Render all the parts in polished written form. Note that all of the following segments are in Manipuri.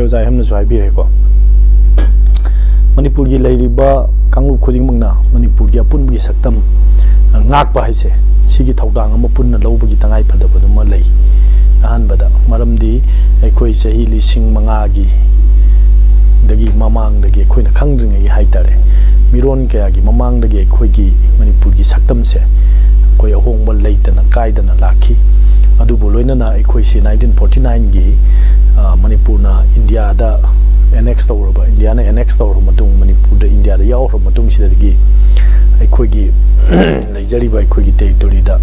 ꯉꯁꯥꯏ ꯍꯝꯅꯁꯨ ꯍꯥꯏꯕꯤꯔꯦꯀꯣ ꯃꯅꯤꯄꯨꯔꯒꯤ ꯂꯩꯔꯤꯕ ꯀꯥꯡꯂꯨꯞ ꯈꯨꯗꯤꯡꯃꯛꯅ ꯃꯅꯤꯄꯨꯔꯒꯤ ꯑꯄꯨꯟꯕꯒꯤ ꯁꯛꯇꯝ ꯉꯥꯛꯄ ꯍꯥꯏꯁꯦ ꯁꯤꯒꯤ ꯊꯧꯗꯥꯡ ꯑꯃ ꯄꯨꯟꯅ ꯂꯧꯕꯒꯤ ꯇꯉꯥꯏꯐꯗꯕꯗꯨꯃ ꯂꯩ ꯑꯍꯥꯟꯕꯗ ꯃꯔꯝꯗꯤ ꯑꯩꯈꯣꯏ ꯆꯍꯤ 5,000ꯒꯤ दगी ममांगदगी अखोइना खंगद्रिङै हाइतारे मिरोन कयागी ममांगदगी अखोइगी मणिपुर की सक्तम से अखोइ अहोंग लेतना कायदना लाखी अदुबु लोइनना अखोइ से 1949 गी मणिपुर ना इंडिया दा एनेक्स तौरबा इंडिया ना एनेक्स तौर मतुंग मणिपुर दा इंडिया दा यावर मतुंग सिदगी अखोइगी लेजरिबा अखोइगी टेरिटोरी दा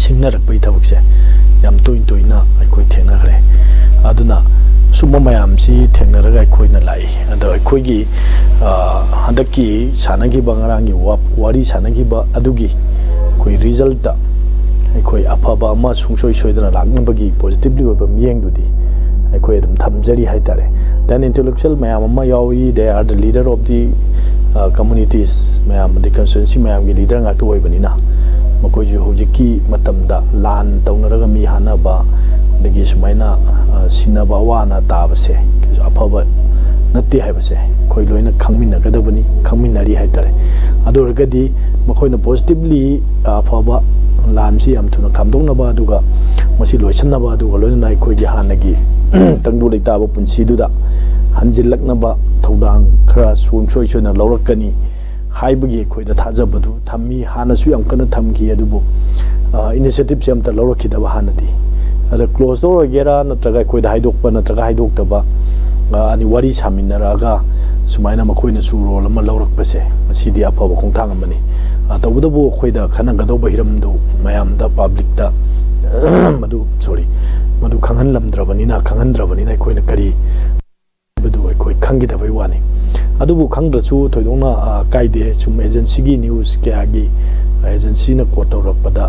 सिंगनरकबै थबकसे याम तोइना अखोइ थेंनाखरे अदुना सुम मैम से थेंनरगा अखोइना लाई अदो अखोइगी हंदकी सानगिबा ngaraंगी वारी सानगिबा अदुगी कोई रिजल्ट अखोइ अफबा अमा सुंसोइ सोइदना लाक्नबगी पॉजिटिवली ओबा मियेंगदुदी अखोइ अदम थमजरी हाइतारे देन इंटेलेक्चुअल मैम अमा यावी they are the leader of the communities ma'am the constituency ma'am की लीडर ngakto ओइबनिना मकोइ जु होजिकी मतमदा लान तौनरगा मी हानाबा दगी सुमाइना सिनाबा वाना ताबसे अफबा नत्ते हाइबसे खोइ लोइना खंगमिनगदबनी खंगमिनरी हाइतारे अदोरगदी मखोइना पॉजिटिवली अफबा लानसी अमथुना खामदोंनबा अदुगा मसी लोइसनबा अदुगा लोइना अखोइगी हानगी तंगदु लेताबा पुंसीदुदा हंजिलकनबा थौदांग खरा सुंसोइ सोना लौरकनी हाइबगी अखोइदा थाजबदु थम्मी हानसु यम कना थमगी अदुबु इनिशिएटिव से अमता लौरखिदबा हानदी अदा क्लोज डोर गेरा नत्रगा अखोइदा हाइदोकपा नत्रगा हाइदोक्तबा अनि वारी सामिनरागा सुमाइना मखोइना सु रोल अमा लौरकपसे मसीदी अफबा खोंथांग अमनी तबदबु अखोइदा खनगदौबा हिरमदु मयामदा पब्लिकदा मदु सॉरी मदु खंगनलमद्रबनिना खंगनद्रबनिना अखोइना करी बदु अखोइ खंगिदबै वानी अदुबु खंद्रसु थोइदोंना काइदे सुम एजेंसी की न्यूज क्यागी एजेंसी न कोट तौरकपदा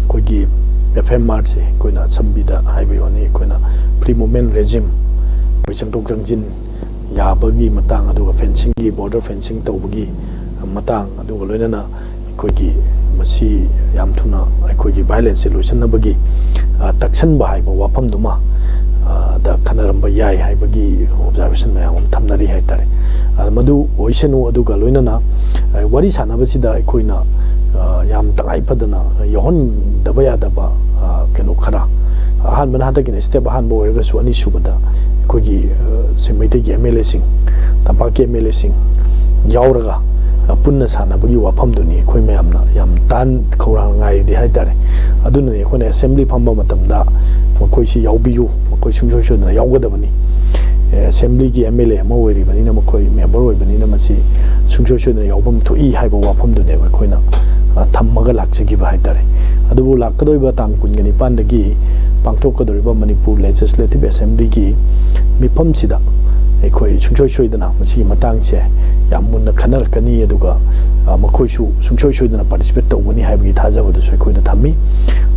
अखोइगी FMR से कोइना संबिदा हाइवे वानी कोइना फ्री मूवमेंट रेजिम कोइ संतोक जंजिन याबगी मतांग अदुगा फेंसिंग की बॉर्डर फेंसिंग तौबगी मतांग अदुगा लोइनना अखोइगी मसी याम थुना अखोइगी वायलेंस लोइसनबगी तक्सनबा हाइबा वाफमदुमा दा खनरंबा याय हाइबगी ऑब्जर्वेशन मयाम थमनरी हाइतारे मदु ओइसनु अदुगा लोइनना वारी सानबसिदा अखोइना याम तंगाई फदना यहोन दबा यादबा केनो खरा अहान मन हदगिन स्टेप अहान बोरगसु अनि सुबदा अखोइगी सेमैतेगी MLA सिंह तंपाके MLA सिंह यावरगा पुन्ना सानबगी वाफमदुनी अखोइ मयामना याम तान खौरांग ngaidi haitare aduna अखोइना असेंबली फंबा मतमदा मखोइसि यावबियु मखोइ सुंसोइसोदना यावगदबनी असेंबली की MLA अमा ओइरिबनिना मखोइ मेंबर ओइबनिना मसी सुंसोइसोदना यावबम थोइ हाइबा वाफमदुने अखोइना थम्मगा लाक्चगिबा हाइतारे अदुबु लाक्कदोइबा तांग 29 दगी पांगथोकदोरिबा मणिपुर लेजिस्लेटिव असेंबली की मिफमसिदा अखोइ सुंसोइसोइदना मसी मतांगसे याम मुन्ना खनरकनी अदुगा मखोइसु सुंसोइसोइदना पार्टिसिपेट तौगनी हाइबगी थाजबदुसु अखोइना थम्मी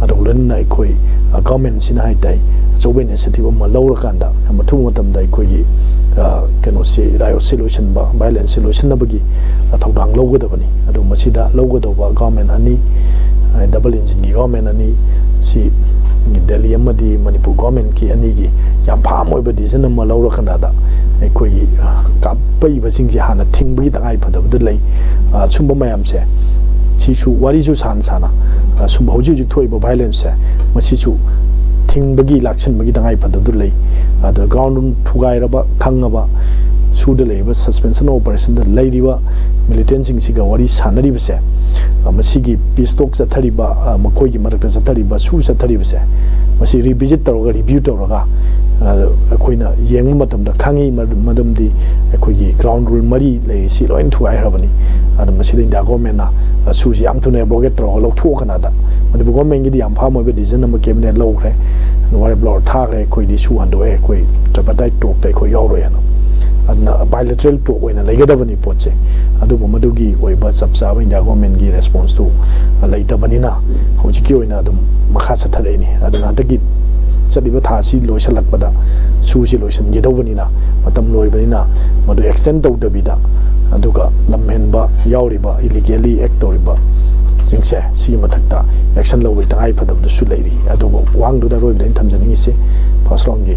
अदुलनना अखोइ गवर्नमेंट सिना हाइताइ अचौबा इनिशिएटिव अमा लौरकांदा मथु मतमदा अखोइगी केनोसे रायोसे लोइसनबा वायलेंस लोइसनबगी थौदांग लौगदबनी अदु मसिदा लौगदोबा गवर्नमेंट अनि डबल इंजिन की गवर्नमेंट अनि सी दिल्ली अमदी मणिपुर गवर्नमेंट की अनिगी याम फाम ओइबा डिसीजन अमा लौरकांदा अखोइगी कापैबसिंगसे हाना थिंबगी तंगाई फदबद लै सुंबा मयामसे सिसु वारीजु साना सुंबा हौजिजु थोइबा वायलेंस से मसिसु थिंबगी लाक्सनबगी तंगाई फदबद लै अद ग्राउंड थुगाइरबा खंगबा सुद लेबा सस्पेंशन ऑपरेशन द लैरिबा मिलिटेंट सिंगसिगा वारी सानरिबसे मसिगी पीस्टॉक चथरिबा मखोइगी मरकता चथरिबा सु चथरिबसे मसि रिविजिट तौरगा रिव्यू तौरगा अखोइना येंग मतमदा खंगी मदमदी अखोइगी ग्राउंड रूल मरी लेसि लोइन थुगाइरबनी अद मसिदा इंडिया गवर्नमेंटना सुजि याम थुने ब्लॉकेट तौरगा लौथोकनादा मनिपुर गवर्नमेंट गी याम फाम ओइबा डिसीजन अमा कैबिनेट लौखरे वारे ब्लॉर थागरे अखोइदी सु हंदोए अखोइ ट्रिपाटाइट टॉक ता अखोइ यावरोयाना अदना बायलैटरल टॉक ओइना लेगदबनी पोचे अदुबो मदुगी ओइबा चपचाबा इंडिया गवर्नमेंट की रेस्पॉन्स टू लैतबनिना हौजिकी ओइना अदुम मखा सथरेनी अदना हतकी चलिबा थासी लोइसलकपदा सुसी लोइसनगिदौबनिना मतम लोइबनिना मदु एक्सटेंड तौदबिदा अदुगा लमहेनबा यावरिबा इलीगली एक्ट तौरिबा जिंगसे सी मथक्ता एक्शन लौबै तंगाई फदबदुसु लैरि अदुबो वांगदुदा रोइबदन थमजनिंगिसे फर्स्ट राउंड की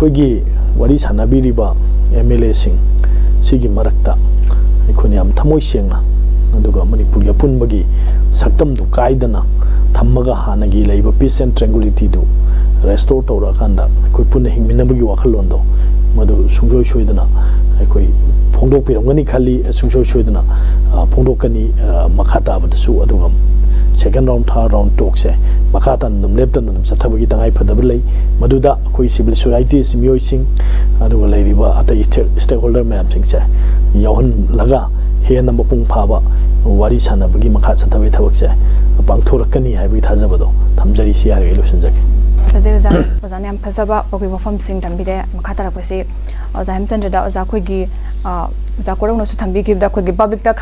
ꯑꯩꯈꯣꯏꯒꯤ ꯋꯥꯔꯤ ꯁꯥꯟꯅꯕꯤꯔꯤꯕ MLA ꯁꯤꯡ ꯁꯤꯒꯤ ꯃꯔꯛꯇ ꯑꯩꯈꯣꯏꯅ ꯌꯥꯝ ꯊꯃꯣꯏ ꯁꯦꯡꯅ ꯑꯗꯨꯒ ꯃꯅꯤꯄꯨꯔꯒꯤ ꯑꯄꯨꯟꯕꯒꯤ ꯁꯛꯇꯝꯗꯨ ꯀꯥꯏꯗꯅ ꯊꯝꯃꯒ ꯍꯥꯟꯅꯒꯤ ꯂꯩꯕ ꯄꯤꯁ ꯑꯦꯟ ꯇ꯭ꯔꯦꯡꯒꯨꯂꯤꯇꯤꯗꯨ ꯔꯦꯁꯇꯣꯔ ꯇꯧꯔꯀꯥꯟꯗ ꯑꯩꯈꯣꯏ ꯄꯨꯟꯅ ꯍꯤꯡꯃꯤꯟꯅꯕꯒꯤ ꯋꯥꯈꯜꯂꯣꯟꯗꯣ ꯃꯗꯨ ꯁꯨꯡꯁꯣꯏ ꯁꯣꯏꯗꯅ ꯑꯩꯈꯣꯏ ꯐꯣꯡꯗꯣꯛꯄꯤꯔꯝꯒꯅꯤ ꯈꯜꯂꯤ ꯁꯨꯡꯁꯣꯏ ꯁꯣꯏꯗꯅ ꯐꯣꯡꯗꯣꯛꯀꯅꯤ ꯃꯈꯥ ꯇꯥꯕꯗꯁꯨ ꯑꯗꯨꯒ ꯁꯦꯀꯦꯟ ꯔꯥꯎꯟ ꯊꯥꯔꯠ ꯔꯥꯎꯟ ꯇꯣꯛꯁꯦ ꯃꯈꯥ ꯇꯥꯅ ꯑꯗꯨꯝ ꯂꯦꯞꯇꯅ ꯑꯗꯨꯝ ꯆꯠꯊꯕꯒꯤ ꯇꯉꯥꯏ ꯐꯗꯕ ꯂꯩ ꯃꯗꯨꯗ ꯑꯩꯈꯣꯏ ꯁꯤꯚꯤꯜ ꯁꯣꯁꯥꯏꯇꯤꯁ ꯃꯤꯑꯣꯏꯁꯤꯡ ꯑꯗꯨꯒ ꯂꯩꯔꯤꯕ ꯑꯇꯩ ꯁ꯭ꯇꯦꯛ ꯍꯣꯜꯗꯔ ꯃꯌꯥꯝꯁꯤꯡꯁꯦ ꯌꯥꯎꯍꯜꯂꯒ ꯍꯦꯟꯅ ꯃꯄꯨꯡ ꯐꯥꯕ ꯋꯥꯔꯤ ꯁꯥꯟꯅꯕꯒꯤ ꯃꯈꯥ ꯆꯠꯊꯕꯒꯤ ꯊꯕꯛꯁꯦ ꯄꯥꯡꯊꯣꯔꯛꯀꯅꯤ ꯍꯥꯏꯕꯒꯤ ꯊꯥꯖꯕꯗꯣ ꯊꯝꯖꯔꯤ ꯁꯤ ꯍꯥꯏꯔꯒ ꯂꯣꯏꯁꯤꯟꯖꯒꯦ ꯑꯣꯖꯥꯅ ꯌꯥꯝ ꯐꯖꯕ ꯋꯥꯐꯝꯁꯤꯡ ꯊꯝꯕꯤꯔꯦ ꯃꯈꯥ ꯇꯥꯔꯛꯄꯁꯤ ꯑꯣꯖꯥ ꯍꯦꯝꯆꯟꯗ꯭ꯔꯗ ꯑꯣꯖꯥ ꯑꯩꯈꯣꯏꯒꯤ ꯑꯣꯖꯥ ꯀꯣꯔꯧꯅꯁꯨ ꯊꯝꯕꯤꯈꯤꯕꯗ ꯑꯩꯈꯣꯏꯒꯤ ꯄꯕ꯭ꯂꯤꯛꯇ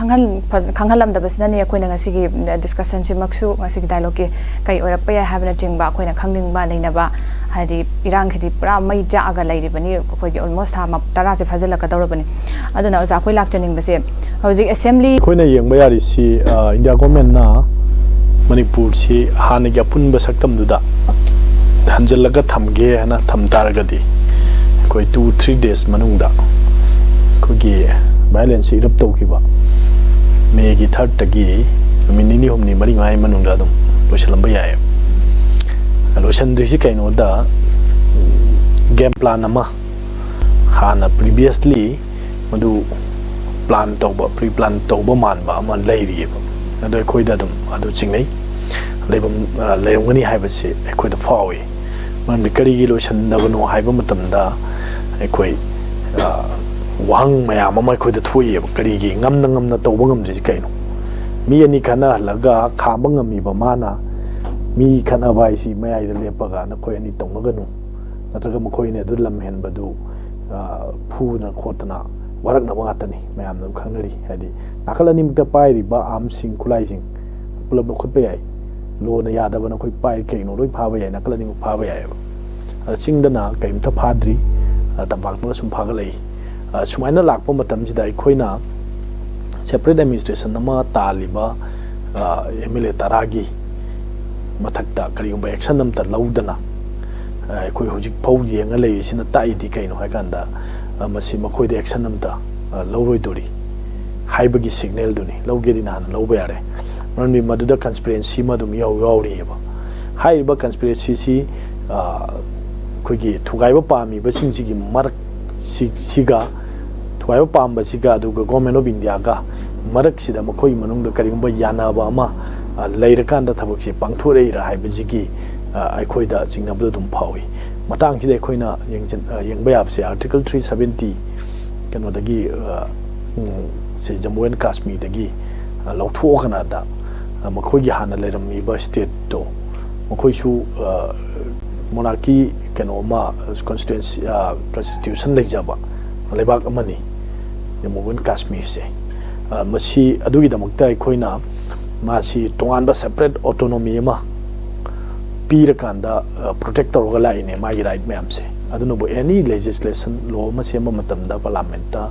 ꯈꯪꯍꯜꯂꯝꯗꯕꯁꯤꯅꯅꯦ ꯑꯩꯈꯣꯏꯅ ꯉꯁꯤꯒꯤ ꯗꯤꯁꯀꯁꯟꯁꯤꯃꯛꯁꯨ ꯉꯁꯤꯒꯤ ꯗꯥꯏꯂꯣꯒꯀꯤ ꯀꯩ ꯑꯣꯏꯔꯛꯄ ꯌꯥꯏ ꯍꯥꯏꯕꯅꯆꯤꯡꯕ ꯑꯩꯈꯣꯏꯅ ꯈꯪꯅꯤꯡꯕ ꯅꯩꯅꯕ ꯍꯥꯏꯗꯤ ꯏꯔꯥꯡꯁꯤꯗꯤ ꯄꯨꯔꯥ ꯃꯩ ꯆꯥꯛꯑꯒ ꯂꯩꯔꯤꯕꯅꯤ ꯑꯩꯈꯣꯏꯒꯤ ꯑꯣꯜꯃꯣꯁ ꯊꯥ 10ꯁꯦ ꯐꯥꯖꯤꯜꯂꯛꯀꯗꯧꯔꯕꯅꯤ ꯑꯗꯨꯅ ꯑꯣꯖꯥ ꯑꯩꯈꯣꯏ ꯂꯥꯛꯆꯅꯤꯡꯕꯁꯦ ꯍꯧꯖꯤꯛ ꯑꯦꯁꯦꯝꯕ꯭ꯂꯤ ꯑꯩꯈꯣꯏꯅ ꯌꯦꯡꯕ ꯌꯥꯔꯤꯁꯤ ꯏꯟꯗꯤꯌꯥ ꯒꯣꯔꯃꯦꯟꯅ ꯃꯅꯤꯄꯨꯔꯁꯤ ꯍꯥꯟꯅꯒꯤ ꯑꯄꯨꯟꯕ ꯁꯛꯇꯝꯗꯨꯗ ꯍꯟꯖꯤꯜꯂꯒ ꯊꯝꯒꯦ ꯍꯥꯏꯅ ꯊꯝ ꯇꯥꯔꯒꯗꯤ ꯑꯩꯈꯣꯏ 2-3 days ꯃꯅꯨꯡꯗ ꯑꯩꯈꯣꯏꯒꯤ ꯚꯥꯏꯑꯣꯂꯦꯟꯁ ꯏꯔꯞ ꯇꯧꯈꯤꯕ ꯃꯦꯒꯤ 3ꯗꯒꯤ ꯅꯨꯃꯤꯠ 2-3 4-5 ꯃꯅꯨꯡꯗ ꯑꯗꯨꯝ ꯂꯣꯏꯁꯤꯜꯂꯝꯕ ꯌꯥꯏ ꯂꯣꯏꯁꯤꯟꯗ꯭ꯔꯤꯁꯤ ꯀꯩꯅꯣꯗ ꯒꯦꯝ ꯄ꯭ꯂꯥꯟ ꯑꯃ ꯍꯥꯟꯅ ꯄ꯭ꯔꯤꯚꯤꯌꯁꯂꯤ ꯃꯗꯨ ꯄ꯭ꯔꯤ ꯄ꯭ꯂꯥꯟ ꯇꯧꯕ ꯃꯥꯟꯕ ꯑꯃ ꯂꯩꯔꯤꯑꯕ ꯑꯗꯣ ꯑꯩꯈꯣꯏꯗ ꯑꯗꯨꯝ ꯑꯗꯨ ꯆꯤꯡꯅꯩ ꯂꯩꯔꯝꯒꯅꯤ ꯍꯥꯏꯕꯁꯤ ꯑꯩꯈꯣꯏꯗ ꯐꯥꯎꯏ ꯃꯔꯝꯗꯤ ꯀꯔꯤꯒꯤ ꯂꯣꯏꯁꯤꯟꯗꯕꯅꯣ ꯍꯥꯏꯕ ꯃꯇꯝꯗ ꯑꯩꯈꯣꯏ ꯋꯥꯍꯪ ꯃꯌꯥꯝ ꯑꯃ ꯑꯩꯈꯣꯏꯗ ꯊꯣꯛꯏꯕ ꯀꯔꯤꯒꯤ ꯉꯝꯅ ꯇꯧꯕ ꯉꯝꯗ꯭ꯔꯤꯁꯤ ꯀꯩꯅꯣ ꯃꯤ ꯑꯅꯤ ꯈꯠꯅꯍꯜꯂꯒ ꯈꯥꯝꯕ ꯉꯝꯃꯤꯕ ꯃꯥꯅ ꯃꯤ ꯈꯠꯅꯕ ꯍꯥꯏꯁꯤ ꯃꯌꯥꯏꯗ ꯂꯦꯞꯄꯒ ꯅꯈꯣꯏ ꯑꯅꯤ ꯇꯧꯅꯒꯅꯨ ꯅꯠꯇ꯭ꯔꯒ ꯃꯈꯣꯏꯅ ꯑꯗꯨ ꯂꯝ ꯍꯦꯟꯕꯗꯨ ꯐꯨꯗꯅ ꯈꯣꯠꯇꯅ ꯋꯥꯔꯛꯅꯕ ꯉꯥꯛꯇꯅꯤ ꯃꯌꯥꯝꯅ ꯑꯗꯨꯝ ꯈꯪꯅꯔꯤ ꯍꯥꯏꯗꯤ ꯅꯥꯀꯜ ꯑꯅꯤꯃꯛꯇ ꯄꯥꯏꯔꯤꯕ ꯑꯥꯔꯝꯁꯤꯡ ꯈꯨꯠꯂꯥꯏꯁꯤꯡ ꯄꯨꯂꯞ ꯂꯧꯈꯠꯄ ꯌꯥꯏ ꯂꯣꯅ ꯌꯥꯗꯕ ꯅꯈꯣꯏ ꯄꯥꯏꯔꯤ ꯀꯩꯅꯣ ꯂꯣꯏ ꯐꯥꯕ ꯌꯥꯏ ꯅꯥꯀꯜ ꯑꯅꯤꯃꯛ ꯐꯥꯕ ꯌꯥꯏꯑꯕ ꯆꯤꯡꯗꯅ ꯀꯔꯤꯝꯇ ꯐꯥꯗ꯭ꯔꯤ ꯇꯝꯄꯥꯛꯇꯅ ꯁꯨꯝ ꯐꯥꯒꯠꯂꯛꯏ ꯁꯨꯃꯥꯏꯅ ꯂꯥꯛꯄ ꯃꯇꯝꯁꯤꯗ ꯑꯩꯈꯣꯏꯅ ꯁꯦꯄꯔꯦꯠ ꯑꯦꯗꯃꯤꯅꯤꯁꯇ꯭ꯔꯦꯁꯟ ꯑꯃ ꯇꯥꯜꯂꯤꯕ MLA 10ꯒꯤ ꯃꯊꯛꯇ ꯀꯔꯤꯒꯨꯝꯕ ꯑꯦꯛꯁꯟ ꯑꯃꯇ ꯂꯧꯗꯅ ꯑꯩꯈꯣই ꯍꯧꯖꯤꯛ ꯐꯥꯎ ꯌꯦꯡꯉ ꯂꯩꯔꯤꯁꯤꯅ ꯇꯥꯛꯏꯗꯤ ꯀꯩꯅꯣ ꯍꯥꯏꯀꯥꯟꯗ ꯃꯁꯤ ꯃꯈꯣꯏꯗ ꯑꯦꯛꯁꯟ ꯑꯃꯇ ꯂꯧꯔꯣꯏꯗꯣꯔꯤ ꯍꯥꯏꯕꯒꯤ ꯁꯤꯒꯅꯦꯜꯗꯨꯅꯤ ꯂꯧꯒꯦꯗꯤ ꯅꯍꯥꯟꯅ ꯂꯧꯕ ꯌꯥꯔꯦ ꯃꯔꯝꯗꯤ ꯃꯗꯨꯗ ꯀꯟꯁꯄꯤꯔꯦꯟꯁꯤ ꯑꯃ ꯑꯗꯨꯝ ꯌꯥꯎꯔꯤꯑꯕ ꯍꯥꯏꯔꯤꯕ ꯀꯟꯁꯄꯤꯔꯦꯟꯁꯤꯁꯤ ꯑꯩꯈꯣꯏꯒꯤ ꯊꯨꯒꯥꯏꯕ ꯄꯥꯝꯃꯤꯕꯁꯤꯡꯁꯤꯒꯤ ꯃꯔꯛꯁꯤꯒ ꯊꯨꯒꯥꯏꯕ ꯄꯥꯝꯕꯁꯤꯒ ꯑꯗꯨꯒ ꯒꯣꯔꯃꯦꯟ ꯑꯣꯐ ꯏꯟꯗꯤꯌꯥꯒ ꯃꯔꯛꯁꯤꯗ ꯃꯈꯣꯏꯒꯤ ꯃꯅꯨꯡꯗ ꯀꯔꯤꯒꯨꯝꯕ ꯌꯥꯅꯕ ꯑꯃ ꯂꯩꯔꯀꯥꯟꯗ ꯊꯕꯛꯁꯤ ꯄꯥꯡꯊꯣꯔꯛꯏꯔꯥ ꯍꯥꯏꯕꯁꯤꯒꯤ ꯑꯩꯈꯣꯏꯗ ꯆꯤꯡꯅꯕꯗ ꯑꯗꯨꯝ ꯐꯥꯎꯏ ꯃꯇꯥꯡꯁꯤꯗ ꯑꯩꯈꯣꯏꯅ ꯌꯦꯡꯕ ꯌꯥꯕꯁꯦ ꯑꯥꯔꯇꯤꯀꯜ 370 ꯀꯩꯅꯣꯗꯒꯤ ꯁꯤ ꯖꯝꯃꯨ ꯑꯦꯟ ꯀꯥꯁꯃꯤꯔꯗꯒꯤ ꯂꯧꯊꯣꯛꯑꯀꯥꯟꯗ ꯃꯈꯣꯏꯒꯤ ꯍꯥꯟꯅ ꯂꯩꯔꯝꯃꯤꯕ ꯁ꯭ꯇꯦꯠꯇꯣ ꯃꯈꯣꯏꯁꯨ ꯃꯣꯅꯥꯔꯀꯤ ꯀꯩꯅꯣ ꯑꯃ ꯀꯟꯁꯇꯤꯇ꯭ꯌꯨꯁꯟ ꯂꯩꯖꯕ ꯂꯩꯕꯥꯛ ꯑꯃꯅꯤ ꯖꯝꯃꯨ ꯑꯦꯟ ꯀꯥꯁꯃꯤꯔꯁꯦ ꯃꯁꯤ ꯑꯗꯨꯒꯤꯗꯃꯛꯇ ꯑꯩꯈꯣꯏꯅ ꯃꯥꯁꯤ ꯇꯣꯉꯥꯟꯕ ꯁꯦꯄꯔꯦꯠ ꯑꯣꯇꯣꯅꯣꯃꯤ ꯑꯃ ꯄꯤꯔꯀꯥꯟꯗ ꯄ꯭ꯔꯣꯇꯦꯛ ꯇꯧꯔꯒ ꯂꯥꯛꯏꯅꯦ ꯃꯥꯒꯤ ꯔꯥꯏꯠ ꯃꯌꯥꯝꯁꯦ ꯑꯗꯨꯅꯕꯨ ꯑꯦꯅꯤ ꯂꯦꯖꯤꯁꯂꯦꯁꯟ ꯂꯣ ꯑꯃ ꯁꯦꯝꯕ ꯃꯇꯝꯗ ꯄꯥꯔꯂꯥꯃꯦꯟꯇ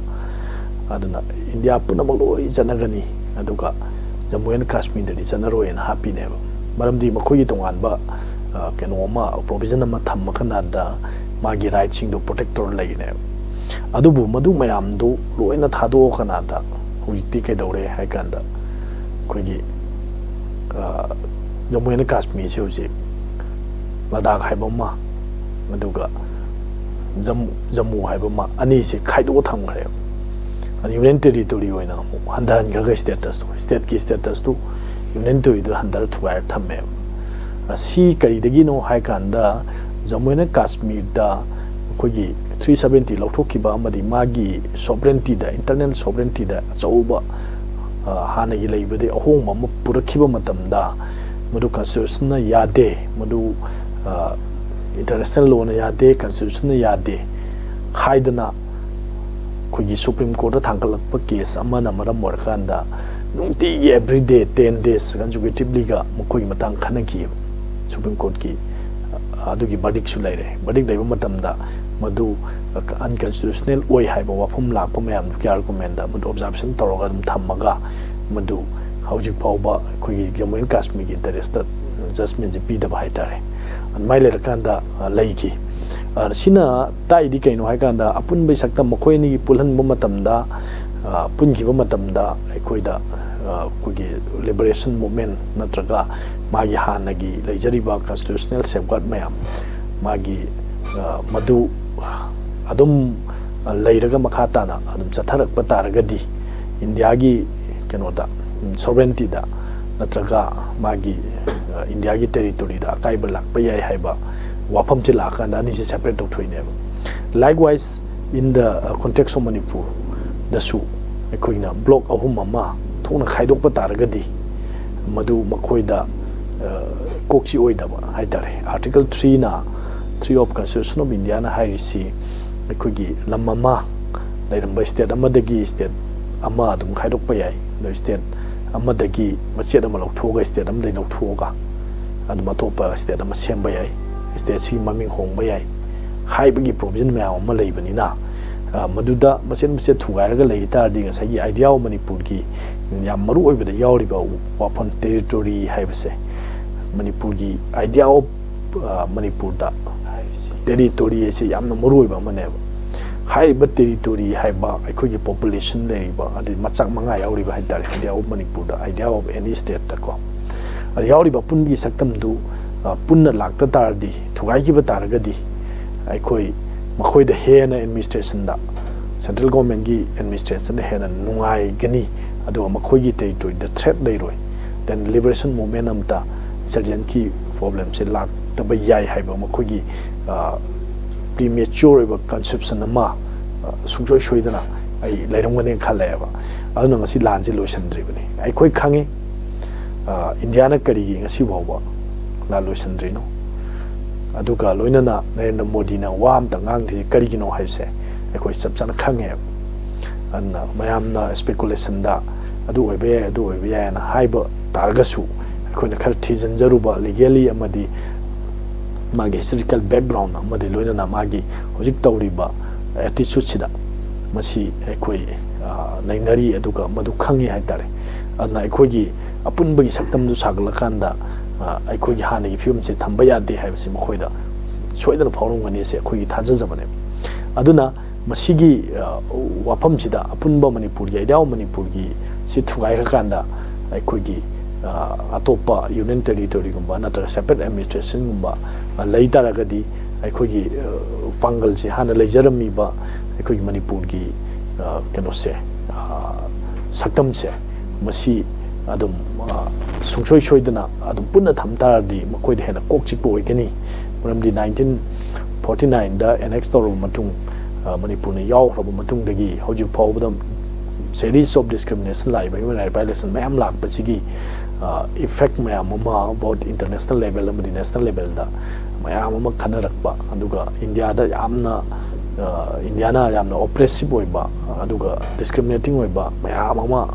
ꯑꯗꯨꯅ ꯏꯟꯗꯤꯌꯥ ꯄꯨꯝꯅꯃꯛ ꯂꯣꯏ ꯆꯠꯅꯒꯅꯤ ꯑꯗꯨꯒ ꯖꯝꯃꯨ ꯑꯦꯟ ꯀꯥꯁꯃꯤꯔꯗꯗꯤ ꯆꯠꯅꯔꯣꯏꯅ ꯍꯥꯞꯄꯤꯅꯦꯕ ꯃꯔꯝꯗꯤ ꯃꯈꯣꯏꯒꯤ ꯇꯣꯉꯥꯟꯕ ꯀꯩꯅꯣ ꯑꯃ ꯄ꯭ꯔꯣꯕꯤꯖꯟ ꯑꯃ ꯊꯝꯃꯀꯥꯟꯗ ꯃꯥꯒꯤ ꯔꯥꯏꯠꯁꯤꯡꯗꯣ ꯄ꯭ꯔꯣꯇꯦꯛ ꯇꯧꯔ ꯂꯩꯅꯦꯕ ꯑꯗꯨꯕꯨ ꯃꯗꯨ ꯃꯌꯥꯝꯗꯨ ꯂꯣꯏꯅ ꯊꯥꯗꯣꯛꯑꯀꯥꯟꯗ ꯍꯧꯖꯤꯛꯇꯤ ꯀꯩꯗꯧꯔꯦ ꯍꯥꯏ ꯀꯥꯟꯗ ꯑꯩꯈꯣꯏꯒꯤ ꯖꯝꯃꯨ ꯑꯦꯟ ꯀꯥꯁꯃꯤꯔꯁꯦ ꯍꯧꯖꯤꯛ ꯂꯗꯥꯈ ꯍꯥꯏꯕ ꯑꯃ ꯑꯗꯨꯒ ꯖꯝꯃꯨ ꯍꯥꯏꯕ ꯑꯃ ꯑꯅꯤꯁꯦ ꯈꯥꯏꯗꯣꯛꯑ ꯊꯝꯈ꯭ꯔꯦꯕ ꯌꯨꯅꯤꯌꯟ ꯇꯦꯔꯤꯇꯣꯔꯤ ꯑꯣꯏꯅ ꯑꯃꯨꯛ ꯍꯟꯊꯍꯟꯈ꯭ꯔꯒ ꯁ꯭ꯇꯦꯠꯀꯤ ꯁ꯭ꯇꯦꯇꯁꯇꯨ ꯌꯨꯅꯤꯌꯟ ꯇꯦꯔꯤꯇꯣꯔꯤꯗꯨ ꯍꯟꯊꯔ ꯊꯨꯒꯥꯏꯔ ꯊꯝꯃꯦꯕ ꯁꯤ ꯀꯔꯤꯗꯒꯤꯅꯣ ꯍꯥꯏ ꯀꯥꯟꯗ ꯖꯝꯃꯨ ꯑꯦꯟ ꯀꯥꯁꯃꯤꯔꯗ ꯑꯩꯈꯣꯏꯒꯤ 370 ꯂꯧꯊꯣꯛꯈꯤꯕ ꯑꯃꯗꯤ ꯃꯥꯒꯤ ꯁꯣꯕꯔꯦꯟꯇꯤꯗ ꯏꯟꯇꯔꯅꯦꯜ ꯁꯣꯕꯔꯦꯟꯇꯤꯗ ꯑꯆꯧꯕ ꯍꯥꯟꯅꯒꯤ ꯂꯩꯕꯗꯒꯤ ꯑꯍꯣꯡꯕ ꯑꯃ ꯄꯨꯔꯛꯈꯤꯕ ꯃꯇꯝꯗ ꯃꯗꯨ ꯀꯟꯁꯇꯤꯇ꯭ꯌꯨꯁꯟꯅ ꯌꯥꯗꯦ ꯃꯗꯨ ꯏꯟꯇꯔꯅꯦꯁꯅꯦꯜ ꯂꯣꯅ ꯌꯥꯗꯦ ꯀꯟꯁꯇꯤꯇ꯭ꯌꯨꯁꯟꯅ ꯌꯥꯗꯦ ꯍꯥꯏꯗꯅ ꯑꯩꯈꯣꯏꯒꯤ ꯁꯨꯄ꯭ꯔꯤꯝ ꯀꯣꯔꯠꯇ ꯊꯥꯡꯒꯠꯂꯛꯄ ꯀꯦꯁ ꯑꯃꯅ ꯃꯔꯝ ꯑꯣꯏꯔꯀꯥꯟꯗ ꯅꯨꯡꯇꯤꯒꯤ ꯑꯦꯕ꯭ꯔꯤꯗꯦ 10 days ꯀꯟꯖꯨꯒꯦꯇꯤꯚꯂꯤꯒ ꯃꯈꯣꯏꯒꯤ ꯃꯇꯥꯡ ꯈꯟꯅꯈꯤꯑꯕ ꯁꯨꯄ꯭ꯔꯤꯝ ꯀꯣꯔꯠꯀꯤ ꯑꯗꯨꯒꯤ ꯕꯔꯗꯤꯛꯁꯨ ꯂꯩꯔꯦ ꯕꯔꯗꯤꯛ ꯂꯩꯕ ꯃꯇꯝꯗ ꯃꯗꯨ ꯑꯟꯀꯟꯁꯇꯤꯇ꯭ꯌꯨꯁꯅꯦꯜ ꯑꯣꯏ ꯍꯥꯏꯕ ꯋꯥꯐꯝ ꯂꯥꯛꯄ ꯃꯌꯥꯝꯗꯨ ꯀꯦꯌꯥꯔ ꯒꯣꯔꯃꯦꯟꯗ ꯃꯗꯨ ꯑꯣꯕꯖꯥꯔꯕꯦꯁꯟ ꯇꯧꯔꯒ ꯑꯗꯨꯝ ꯊꯝꯃꯒ ꯃꯗꯨ ꯍꯧꯖꯤꯛ ꯐꯥꯎꯕ ꯑꯩꯈꯣꯏꯒꯤ ꯖꯝꯃꯨ ꯑꯦꯟ ꯀꯥꯁꯃꯤꯔꯒꯤ ꯏꯟꯇꯔꯦꯁꯇ ꯖꯁꯃꯦꯟꯁꯦ ꯄꯤꯗꯕ ꯍꯥꯏꯇꯥꯔꯦ ꯑꯗꯨꯃꯥꯏꯅ ꯂꯩꯔꯀꯥꯟꯗ ꯂꯩꯈꯤ sina taidi kaino haikanda apun bai sakta makoi ni pulhan bo matamda pun gi bo matamda aikoida kugi liberation movement natraga magi hanagi leijariba constitutional safeguard mayam magi madu adum leiraga makata na adum chatharak pataragadi india gi kenoda sovereignty da natraga magi india gi territory da kaiba lakpa yai haiba wafam chi lakanda ani se separate of thoine likewise in the context of manipur the su ekoina block ahum ama thona khaidok pataragadi madu makoida kokchi oidaba haidare article 3 na 3 of constitution of india na hairisi ekogi lamama lairamba state amadagi state ama adum khaidok pa yai no state amadagi machet ama lokthoga state am dei lokthoga aduma topa state ama semba yai state si maming hongba yai haibagi provision ma ama leibani na maduda machet thugairaga lei tardi ngasagi idea of manipur gi yam maru oibada yauriba wapon territory haibase manipur gi idea of manipur da territory se yamna maru oiba maneba haiba territory haiba aikogi population leiba adi machak manga yauriba haidare idea of manipur da idea of any state ta ko adi yauriba pungi saktam du punna lakta tardi thugai gi bataragadi aikoi makoi da hena administration da central government gi administration hena nungai gani ado makoi gi territory the threat leiroi then liberation movement amta insurgent ki problem se lak ta bayai haiba makoi gi premature conception ama sujoi shoidana ai lairongane khaleba aduna ngasi lanji loisandribani ai khoi khangi india na kari gi ngasi bawa la loisandrino aduga loinana Narendra Modi na wam ta ngang thi kari gi no haise ai khoi sabchana khange anna mayamna speculation da adu oibe na haiba targasu khoi na khar thijan jaruba legally amadi magi historical background amadi loinana magi hojik tawriba attitude sida masi ekoi nainari aduga madu khangi haitare adna ekogi apunbagi saktam du saglakanda ekogi hanagi film se thamba yade haibasi makhoida soidana phawrongani se ekogi thajajabane aduna masigi wafam sida apunba manipur gi idea manipur gi si thugai rakanda ekogi atopa union territory gumba natra separate administration gumba leitaragadi aikogi fungal se hana leijarami ba aikogi manipur gi keno se saktam se masi adum sungsoi soidana adum punna thamtaradi makoi de hena kokchipo oigani muramdi 1949 da annex tawro matung manipur ne yaw rabo matung dagi hoju phawbadam series of discrimination lai ba human rights violation mayam lak pachigi effect mayam ma about international level amadi national level da mayam ma khanarakba aduga india da yamna indiana yamna oppressive oiba aduga discriminating oiba mayam ma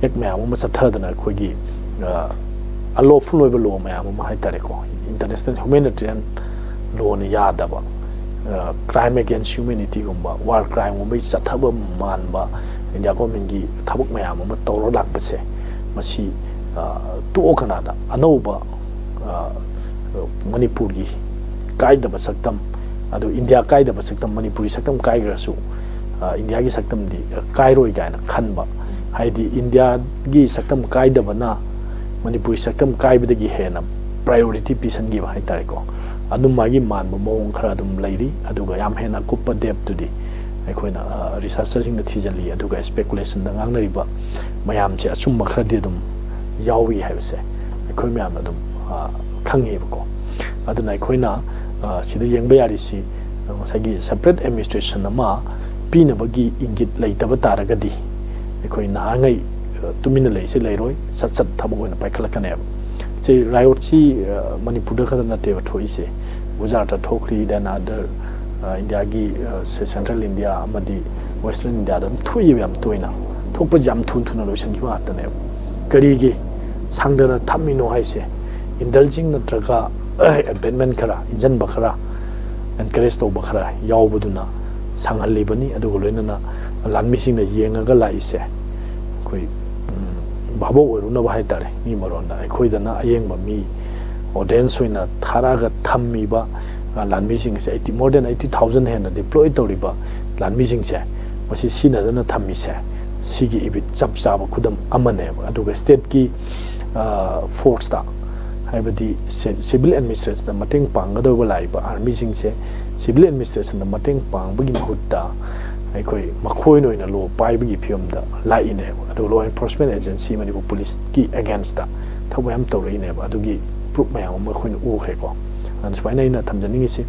ek mayam ma sathadana khogi unlawful oiba law mayam ma haitare ko international humanitarian law ni yadaba crime against humanity gumba war crime gumba sathaba manba india government gi thabuk mayam ma tawro lakpase masi to kanada anauba manipur gi kaidaba saktam adu india kaidaba saktam manipuri saktam kaigrasu india gi saktam di kairoi gaina khanba haidi india gi saktam kaidaba na manipuri saktam kaibada gi hena priority pisan gi hai tare ko adu magi manba mong khara dum leiri aduga yam hena kuppa depth to di aikoina researchers in the thijali aduga speculation da ngangnariba mayam che achumma khara de dum yawi haibse akhoi myam adum khangeba ko aduna aikoina sida yengba yari si sagi separate administration ama pinabagi ingit leitaba taragadi akhoi na ngai tumina leise leiroi sat thabo oina paikhalakane che riot chi manipur da khadana te thoise gujarat ta thokri dan other india gi central india amadi western india da thuyi yam toina thokpa jam thun lo sangi wa tane karigi 상대는 탐미노 하이세 인달징 너트가 벤맨 카라 인전 바카라 엔크레스토 바카라 야오부두나 상할리버니 아두고 로이나나 란미싱나 이행아가 라이세 거의 바보 오르나 바이따레 이 머론다 거이다나 아행바 미 오덴스이나 타라가 탐미바 ꯂꯥꯟꯃꯤꯁꯤꯡꯁꯦ more than 80,000 ꯍꯦꯟꯅ ꯗꯤꯄ꯭ꯂꯣꯏ ꯇꯧꯔꯤꯕ ꯂꯥꯟꯃꯤꯁꯤꯡꯁꯦ ꯃꯁꯤ ꯁꯤꯖꯤꯟꯅꯗꯨꯅ ꯊꯝꯃꯤꯁꯦ ꯁꯤꯒꯤ ꯏꯕꯤꯠ ꯆꯞ ꯆꯥꯕ ꯈꯨꯗꯝ ꯑꯃꯅꯦꯕ ꯑꯗꯨꯒ ꯁ꯭ꯇꯦꯠꯀꯤ ꯐꯣꯔꯁꯇ ꯍꯥꯏꯕꯗꯤ ꯁꯤꯚꯤꯜ ꯑꯦꯗꯃꯤꯅꯤꯁꯇ꯭ꯔꯦꯁꯟꯗ ꯃꯇꯦꯡ ꯄꯥꯡꯒꯗꯧꯕ ꯂꯥꯛꯏꯕ ꯑꯥꯔꯃꯤꯁꯤꯡꯁꯦ ꯁꯤꯚꯤꯜ ꯑꯦꯗꯃꯤꯅꯤꯁꯇ꯭ꯔꯦꯁꯟꯗ ꯃꯇꯦꯡ ꯄꯥꯡꯕꯒꯤ ꯃꯍꯨꯠꯇ ꯑꯩꯈꯣꯏ ꯃꯈꯣꯏꯅ ꯑꯣꯏꯅ ꯂꯣ ꯄꯥꯏꯕꯒꯤ ꯐꯤꯕꯝꯗ ꯂꯥꯛꯏꯅꯦꯕ ꯑꯗꯨꯒ ꯂꯣ ꯑꯦꯟꯐꯣꯔꯁꯃꯦꯟ ꯑꯦꯖꯦꯟꯁꯤ ꯃꯅꯤꯄꯨꯔ ꯄꯨꯂꯤꯁꯀꯤ ꯑꯦꯒꯦꯟꯁꯇ ꯊꯕꯛ ꯌꯥꯝ ꯇꯧꯔꯛꯏꯅꯦꯕ ꯑꯗꯨꯒꯤ ꯄ꯭ꯔꯨꯞ ꯃꯌꯥꯝ ꯑꯃ ꯑꯩꯈꯣꯏꯅ ꯎꯈ꯭ꯔꯦꯀꯣ ꯑꯗꯨꯅ ꯁꯨꯃꯥꯏꯅ ꯑꯩꯅ ꯊꯝꯖꯅꯤꯡꯉꯤꯁꯤ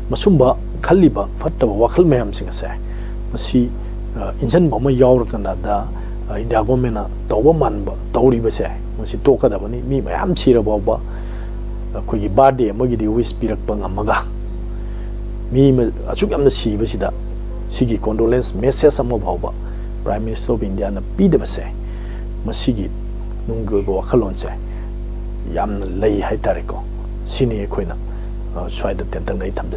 ꯃꯁꯨꯝꯕ ꯈꯜꯂꯤꯕ ꯐꯠꯇꯕ ꯋꯥꯈꯜ ꯃꯌꯥꯝꯁꯤꯡ ꯑꯁꯦ ꯃꯁꯤ ꯏꯟꯖꯟꯕ ꯑꯃ ꯌꯥꯎꯔꯀꯥꯟꯗ ꯏꯟꯗꯤꯌꯥ ꯒꯣꯔꯃꯦꯟꯅ ꯇꯧꯕ ꯃꯥꯟꯕ ꯇꯧꯔꯤꯕꯁꯦ ꯃꯁꯤ ꯇꯣꯛꯀꯗꯕꯅꯤ ꯃꯤ ꯃꯌꯥꯝ ꯁꯤꯔꯐꯥꯎꯕ ꯑꯩꯈꯣꯏꯒꯤ ꯕꯥꯔꯗꯦ ꯑꯃꯒꯤꯗꯤ ꯋꯤꯁ ꯄꯤꯔꯛꯄ ꯉꯝꯃꯒ ꯃꯤ ꯑꯁꯨꯛ ꯌꯥꯝꯅ ꯁꯤꯕꯁꯤꯗ ꯁꯤꯒꯤ ꯀꯣꯟꯗꯣꯂꯦꯟꯁ ꯃꯦꯁꯦꯖ ꯑꯃ ꯐꯥꯎꯕ ꯄ꯭ꯔꯥꯏꯝ ꯃꯤꯅꯤꯁꯇꯔ ꯑꯣꯐ ꯏꯟꯗꯤꯌꯥꯅ ꯄꯤꯗꯕꯁꯦ ꯃꯁꯤꯒꯤ ꯅꯨꯡꯒꯤ ꯑꯣꯏꯕ ꯋꯥꯈꯜꯂꯣꯟꯁꯦ ꯌꯥꯝꯅ ꯂꯩ ꯍꯥꯏꯇꯥꯔꯦꯀꯣ ꯁꯤꯅꯤ ꯑꯩꯈꯣꯏꯅ ꯁ꯭ꯋꯥꯏꯗ ꯇꯦꯟꯇꯛꯅ ꯑꯩ ꯊꯝꯖꯅꯤꯡꯉꯤ